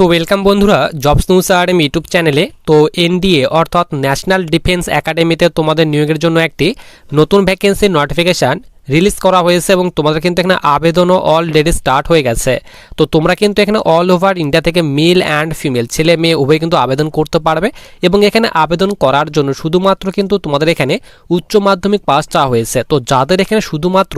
তো ওয়েলকাম বন্ধুরা jobs news academy YouTube চ্যানেলে। তো এনডিএ অর্থাৎ ন্যাশনাল ডিফেন্স একাডেমিতে তোমাদের নিয়োগের জন্য একটি নতুন ভ্যাকেন্সির নোটিফিকেশান রিলিজ করা হয়েছে এবং তোমাদের কিন্তু এখানে আবেদনও অলরেডি স্টার্ট হয়ে গেছে। তো তোমরা কিন্তু এখানে অল ওভার ইন্ডিয়া থেকে মেল অ্যান্ড ফিমেল ছেলে মেয়ে উভয় কিন্তু আবেদন করতে পারবে এবং এখানে আবেদন করার জন্য শুধুমাত্র কিন্তু তোমাদের এখানে উচ্চ মাধ্যমিক পাস চাওয়া হয়েছে। তো যাদের এখানে শুধুমাত্র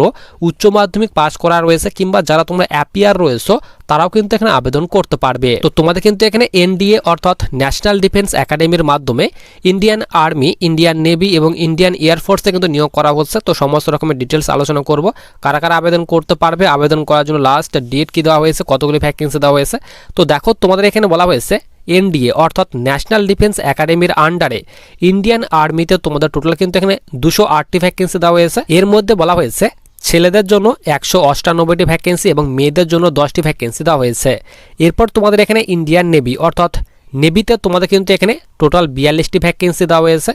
উচ্চ মাধ্যমিক পাস করা রয়েছে কিংবা যারা তোমরা অ্যাপিয়ার রয়েছো তারাও কিন্তু এখানে আবেদন করতে পারবে। তো তোমাদের কিন্তু এখানে এনডিএ অর্থাৎ ন্যাশনাল ডিফেন্স একাডেমির মাধ্যমে ইন্ডিয়ান আর্মি, ইন্ডিয়ান নেভি এবং ইন্ডিয়ান এয়ারফোর্সে কিন্তু নিয়োগ করা হচ্ছে। তো সমস্ত রকমের ডিটেলস আলোচনা করব, কারা কারা আবেদন করতে পারবে, আবেদন করার জন্য লাস্ট ডেট কি দেওয়া হয়েছে, কতগুলি ভ্যাকেন্সি দেওয়া হয়েছে। তো দেখো তোমাদের এখানে বলা হয়েছে এনডিএ অর্থাৎ ন্যাশনাল ডিফেন্স একাডেমির আন্ডারে ইন্ডিয়ান আর্মিতে তোমাদের টোটাল কিন্তু এখানে 208টি ভ্যাকেন্সি দেওয়া হয়েছে। এর মধ্যে বলা হয়েছে ছেলেদের জন্য 198টি ভ্যাকেন্সি এবং মেয়েদের জন্য 10টি ভ্যাকেন্সি দেওয়া হয়েছে। এরপর তোমাদের এখানে ইন্ডিয়ান নেভি অর্থাৎ নেভিতে তোমাদের কিন্তু এখানে টোটাল 42টি ভ্যাকেন্সি দেওয়া হয়েছে।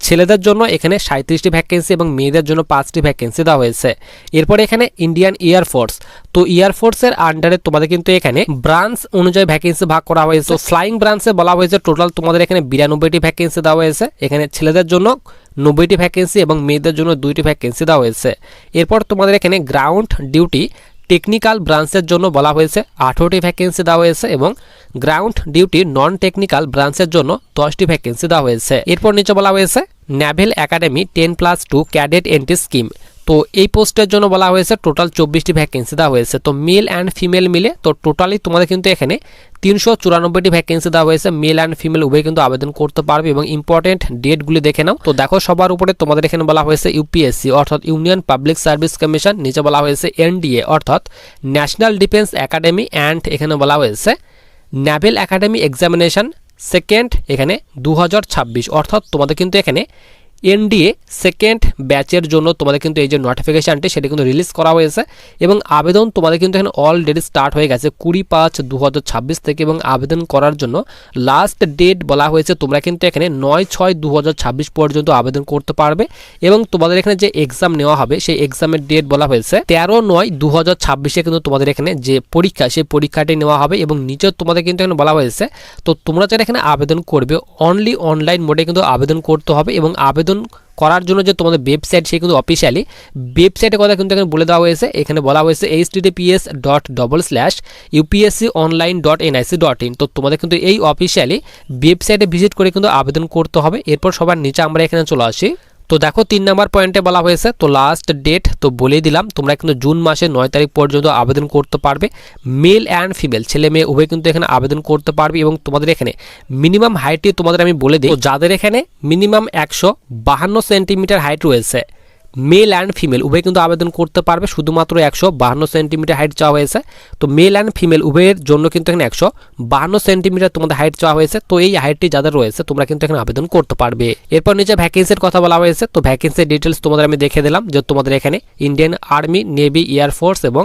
ছেলেদের জন্য এখানে 37টি ভ্যাকেন্সি এবং মেয়েদের জন্য 5টি ভ্যাকেন্সি দেওয়া হয়েছে। এরপর এখানে ইন্ডিয়ান এয়ারফোর্স, তো এয়ারফোর্সের আন্ডারে তোমাদের কিন্তু এখানে ব্রাঞ্চ অনুযায়ী ভ্যাকেন্সি ভাগ করা হয়েছে। তো ফ্লাইং ব্রাঞ্চে বলা হয়েছে টোটাল তোমাদের এখানে 92টি ভ্যাকেন্সি দেওয়া হয়েছে। এখানে ছেলেদের জন্য 90টি ভ্যাকেন্সি এবং মেয়েদের জন্য 2টি ভ্যাকেন্সি দেওয়া হয়েছে। এরপর তোমাদের এখানে গ্রাউন্ড ডিউটি টেকনিক্যাল ব্রাঞ্চের জন্য বলা হয়েছে 18টি ভ্যাকেন্সি দেওয়া হয়েছে এবং গ্রাউন্ড ডিউটি নন টেকনিক্যাল ব্রাঞ্চের জন্য 10টি ভ্যাকেন্সি দেওয়া হয়েছে। এরপর নিচে বলা হয়েছে naval academy 10+2 cadet entry scheme, তো এই পোস্টের জন্য বলা হয়েছে টোটাল 24টি ভ্যাকেন্সি দেওয়া হয়েছে। তো মেল অ্যান্ড ফিমেল মিলে তো টোটালি তোমাদের কিন্তু এখানে 394টি ভ্যাকেন্সি দেওয়া হয়েছে। মেল অ্যান্ড ফিমেল উভয় কিন্তু আবেদন করতে পারবে এবং ইম্পর্টেন্ট ডেটগুলি দেখে নাও। তো দেখো সবার উপরে তোমাদের এখানে বলা হয়েছে ইউপিএসসি অর্থাৎ ইউনিয়ন পাবলিক সার্ভিস কমিশন, নিচে বলা হয়েছে এনডিএ অর্থাৎ ন্যাশনাল ডিফেন্স একাডেমি অ্যান্ড এখানে বলা হয়েছে নেভেল একাডেমি এক্সামিনেশন সেকেন্ড এখানে 2026 অর্থাৎ তোমাদের কিন্তু এখানে এনডিএ সেকেন্ড ব্যাচের জন্য তোমাদের কিন্তু এই যে নোটিফিকেশানটি সেটা কিন্তু রিলিজ করা হয়েছে এবং আবেদন তোমাদের কিন্তু এখানে অলরেডি স্টার্ট হয়ে গেছে 20/5/2026 থেকে এবং আবেদন করার জন্য লাস্ট ডেট বলা হয়েছে তোমরা কিন্তু এখানে 9/6/2026 পর্যন্ত আবেদন করতে পারবে এবং তোমাদের এখানে যে এক্সাম নেওয়া হবে সেই এক্সামের ডেট বলা হয়েছে 13/9/2026 কিন্তু তোমাদের এখানে যে পরীক্ষা সেই পরীক্ষাটি নেওয়া হবে এবং নিচে তোমাদের কিন্তু এখানে বলা হয়েছে তো তোমরা যারা এখানে আবেদন করবে অনলি অনলাইন মোডে কিন্তু আবেদন করতে হবে এবং আবেদন করার জন্য যে তোমাদের ওয়েবসাইট সেই কিন্তু অফিসিয়ালি ওয়েবসাইটের কথা কিন্তু এখানে বলে দেওয়া হয়েছে। এখানে বলা হয়েছে https://upsconline.nic.in, তো তোমাদের কিন্তু এই অফিসিয়ালি ওয়েবসাইটে ভিজিট করে কিন্তু আবেদন করতে হবে। এরপর সবার নিচে আমরা এখানে চলে আসি। তো দেখো 3 নম্বর পয়েন্টে বলা হয়েছে তো লাস্ট ডেট তো বলে দিলাম, তোমরা কিন্তু জুন মাসের 9 তারিখ পর্যন্ত আবেদন করতে পারবে। মেল অ্যান্ড ফিমেল ছেলে মেয়ে উভয় কিন্তু এখানে আবেদন করতে পারবে এবং তোমাদের এখানে মিনিমাম হাইটটি তোমাদের আমি বলে দিই। তো যাদের এখানে মিনিমাম 152 সেন্টিমিটার হাইট রয়েছে মেল অ্যান্ড ফিমেল উভয় কিন্তু আবেদন করতে পারবে। শুধুমাত্র 152 সেন্টিমিটার হাইট চাওয়া হয়েছে। তো মেল অ্যান্ড ফিমেল উভয়ের জন্য কিন্তু এখানে 152 সেন্টিমিটার তোমাদের হাইট চাওয়া হয়েছে। তো এই হাইটটি যাদের রয়েছে তোমরা কিন্তু এখানে আবেদন করতে পারবে। এরপর নিচে ভ্যাকেন্সির কথা বলা হয়েছে। তো ভ্যাকেন্সির ডিটেলস তোমাদের আমি দেখে দিলাম যে তোমাদের এখানে ইন্ডিয়ান আর্মি, নেভি, এয়ারফোর্স এবং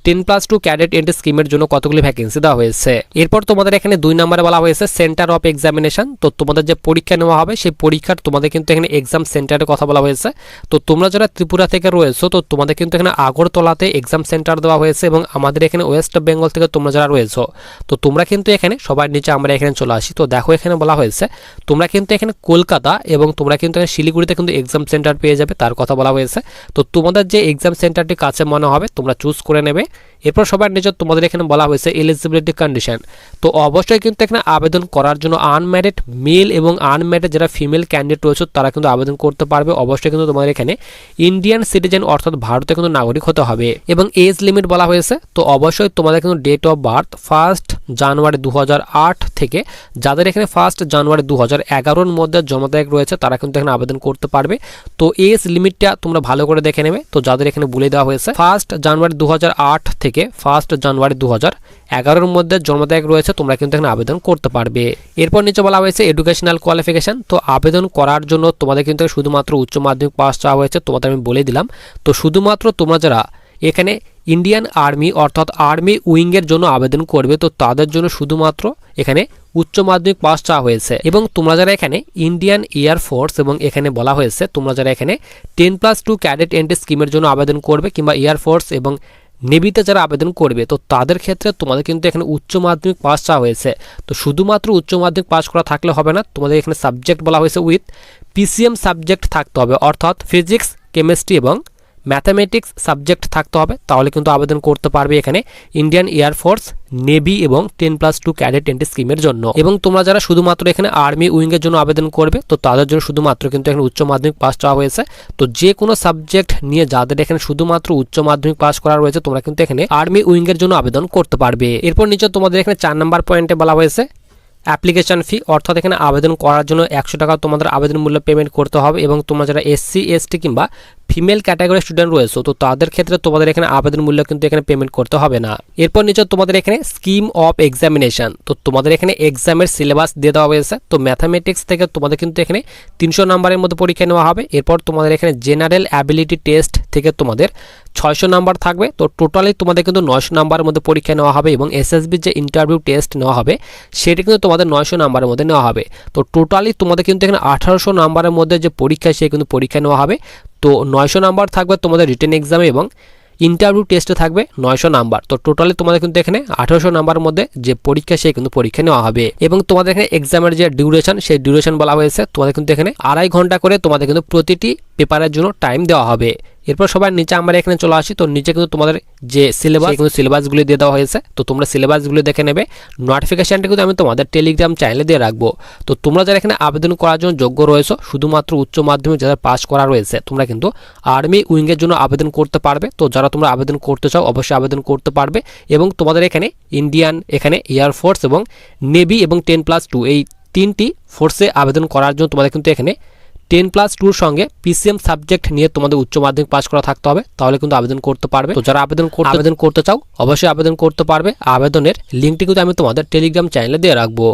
10+2 ক্যাডেট এন্ট্রি স্কিমের জন্য কতগুলি ভ্যাকেন্সি দেওয়া হয়েছে। এরপর তোমাদের এখানে 2 নম্বরে বলা হয়েছে সেন্টার অফ এক্সামিনেশন, তো তোমাদের যে পরীক্ষা নেওয়া হবে সেই পরীক্ষার তোমাদের কিন্তু এখানে এক্সাম সেন্টারের কথা বলা হয়েছে। তো তোমরা যারা ত্রিপুরা থেকে রয়েছো তো তোমাদের কিন্তু এখানে আগরতলাতে এক্সাম সেন্টার দেওয়া হয়েছে এবং আমাদের এখানে ওয়েস্ট বেঙ্গল থেকে তোমরা যারা রয়েছো তো তোমরা কিন্তু এখানে সবার নিচে আমরা এখানে চলে আসি। তো দেখো এখানে বলা হয়েছে তোমরা কিন্তু এখানে কলকাতা এবং তোমরা কিন্তু এখানে শিলিগুড়িতে কিন্তু এক্সাম সেন্টার পেয়ে যাবে, তার কথা বলা হয়েছে। তো তোমাদের যে এক্সাম সেন্টারটি কাছে মনে হবে তোমরা চুজ করে নেবে। এরপর সবার নিচে তোমাদের এখানে বলা হয়েছে এলিজিবিলিটি কন্ডিশন, তো অবশ্যই কিন্তু এখানে আবেদন করার জন্য আনম্যারিড মেল এবং আনম্যারিড যারা ফিমেল ক্যান্ডিডেট রয়েছে তারা কিন্তু আবেদন করতে পারবে। অবশ্যই কিন্তু তোমাদের এখানে ইন্ডিয়ান সিটিজেন অর্থাৎ ভারতের কিন্তু নাগরিক হতে হবে এবং এজ লিমিট বলা হয়েছে। তো অবশ্যই তোমাদের কিন্তু ডেট অফ বার্থ 1 জানুয়ারি 2008 থেকে যাদের এখানে 1 জানুয়ারি 2011 মধ্যে জন্ম তারিখ রয়েছে তারা কিন্তু এখানে আবেদন করতে পারবে। তো এজ লিমিটটা তোমরা ভালো করে দেখে নেবে। তো যাদের এখানে বলে দেওয়া হয়েছে 1 জানুয়ারি 2008 থেকে 1 জানুয়ারি 2011 মধ্যে জন্ম তারিখ রয়েছে তোমরা কিন্তু এখানে আবেদন করতে পারবে। এরপর নিচে বলা হয়েছে এডুকেশনাল কোয়ালিফিকেশন, তো আবেদন করার জন্য তোমাদের কিন্তু শুধুমাত্র উচ্চ মাধ্যমিক পাস চাওয়া হয়েছে, তোমাদের আমি বলে দিলাম। তো শুধুমাত্র তোমরা যারা এখানে ইন্ডিয়ান আর্মি অর্থাৎ আর্মি উইংয়ের জন্য আবেদন করবে তো তাদের জন্য শুধুমাত্র এখানে উচ্চ মাধ্যমিক পাস চাওয়া হয়েছে এবং তোমরা যারা এখানে ইন্ডিয়ান এয়ারফোর্স এবং এখানে বলা হয়েছে তোমরা যারা এখানে 10+2 ক্যাডেট এন্ট্রি স্কিমের জন্য আবেদন করবে কিংবা এয়ারফোর্স এবং নেভিতে যারা আবেদন করবে তো তাদের ক্ষেত্রে তোমাদের কিন্তু এখানে উচ্চ মাধ্যমিক পাস চাওয়া হয়েছে। তো শুধুমাত্র উচ্চ মাধ্যমিক পাস করা থাকলে হবে না, তোমাদের এখানে সাবজেক্ট বলা হয়েছে উইথ পিসিএম সাবজেক্ট থাকতে হবে, অর্থাৎ ফিজিক্স, কেমিস্ট্রি এবং ম্যাথামেটিক্স সাবজেক্ট থাকতে হবে, তাহলে কিন্তু আবেদন করতে পারবে এখানে ইন্ডিয়ান এয়ারফোর্স, নেভি এবং 10+2 ক্যাডেট এন্ট্রি স্কিমের জন্য। এবং তোমরা যারা শুধুমাত্র এখানে আর্মি উইংয়ের জন্য আবেদন করবে তো তাদের জন্য শুধুমাত্র কিন্তু এখানে উচ্চ মাধ্যমিক পাস চাওয়া হয়েছে। তো যে কোনো সাবজেক্ট নিয়ে যাদের এখানে শুধুমাত্র উচ্চ মাধ্যমিক পাস করা রয়েছে তোমরা কিন্তু এখানে আর্মি উইংয়ের জন্য আবেদন করতে পারবে। এরপর নিচে তোমাদের এখানে 4 নম্বর পয়েন্টে বলা হয়েছে অ্যাপ্লিকেশন ফি, অর্থাৎ এখানে আবেদন করার জন্য 100 টাকা তোমাদের আবেদন মূল্য পেমেন্ট করতে হবে। এবং তোমরা যারা এসসি, এসটি কিংবা ফিমেল ক্যাটাগরি স্টুডেন্ট রয়েছে তো তাদের ক্ষেত্রে তোমাদের এখানে আবেদন মূল্য কিন্তু এখানে পেমেন্ট করতে হবে না। এরপর নিচে তোমাদের এখানে স্কিম অফ এক্সামিনেশন, তো তোমাদের এখানে এক্সামের সিলেবাস দিয়ে দেওয়া হয়েছে। তো ম্যাথামেটিক্স থেকে তোমাদের কিন্তু এখানে 300 নম্বরের মধ্যে পরীক্ষা নেওয়া হবে। এরপর তোমাদের এখানে জেনারেল অ্যাবিলিটি টেস্ট থেকে তোমাদের 600 নাম্বার থাকবে। তো টোটালি তোমাদের কিন্তু 900 নাম্বারের মধ্যে পরীক্ষা নেওয়া হবে এবং এসএসবির যে ইন্টারভিউ টেস্ট নেওয়া হবে সেটা কিন্তু তোমাদের 900 নাম্বারের মধ্যে নেওয়া হবে। তো টোটালি তোমাদের কিন্তু এখানে 1800 নাম্বারের মধ্যে যে পরীক্ষা সে কিন্তু পরীক্ষা নেওয়া হবে। তো 900 নাম্বার থাকবে তোমাদের রিটেন এক্সামে এবং ইন্টারভিউ টেস্টে থাকবে 900 নাম্বার। তো টোটালি তোমাদের কিন্তু এখানে 1800 নাম্বারের মধ্যে যে পরীক্ষা সে কিন্তু পরীক্ষা নেওয়া হবে। এবং তোমাদের এখানে এক্সামের যে ডিউরেশন সেই ডিউরেশন বলা হয়েছে তোমাদের কিন্তু এখানে 2.5 ঘন্টা করে তোমাদের কিন্তু প্রতিটি পেপারের জন্য টাইম দেওয়া হবে। এরপর সবার নিচে আমরা এখানে চলে আসি। তো নিচে কিন্তু তোমাদের যে সিলেবাস কিন্তু সিলেবাসগুলি দিয়ে দেওয়া হয়েছে, তো তোমরা সিলেবাসগুলি দেখে নেবে। নোটিফিকেশনটা কিন্তু আমি তোমাদের টেলিগ্রাম চ্যানেলে দিয়ে রাখবো। তো তোমরা যারা এখানে আবেদন করার জন্য যোগ্য রয়েছে শুধুমাত্র উচ্চ মাধ্যমিক যারা পাস করা রয়েছে তোমরা কিন্তু আর্মি উইংয়ের জন্য আবেদন করতে পারবে। তো যারা তোমরা আবেদন করতে চাও অবশ্যই আবেদন করতে পারবে। এবং তোমাদের এখানে ইন্ডিয়ান এখানে এয়ারফোর্স এবং নেভি এবং 10+2 এই 3টি ফোর্সে আবেদন করার জন্য তোমাদের কিন্তু এখানে 10+2 সঙ্গে পিসিএম সাবজেক্ট নিয়ে তোমাদের উচ্চ মাধ্যমিক পাস করা থাকতে হবে, তাহলে কিন্তু আবেদন করতে পারবে। তো যারা আবেদন করতে চাও অবশ্যই আবেদন করতে পারবে। আবেদনের লিঙ্কটি কিন্তু আমি তোমাদের টেলিগ্রাম চ্যানেলে দিয়ে রাখবো।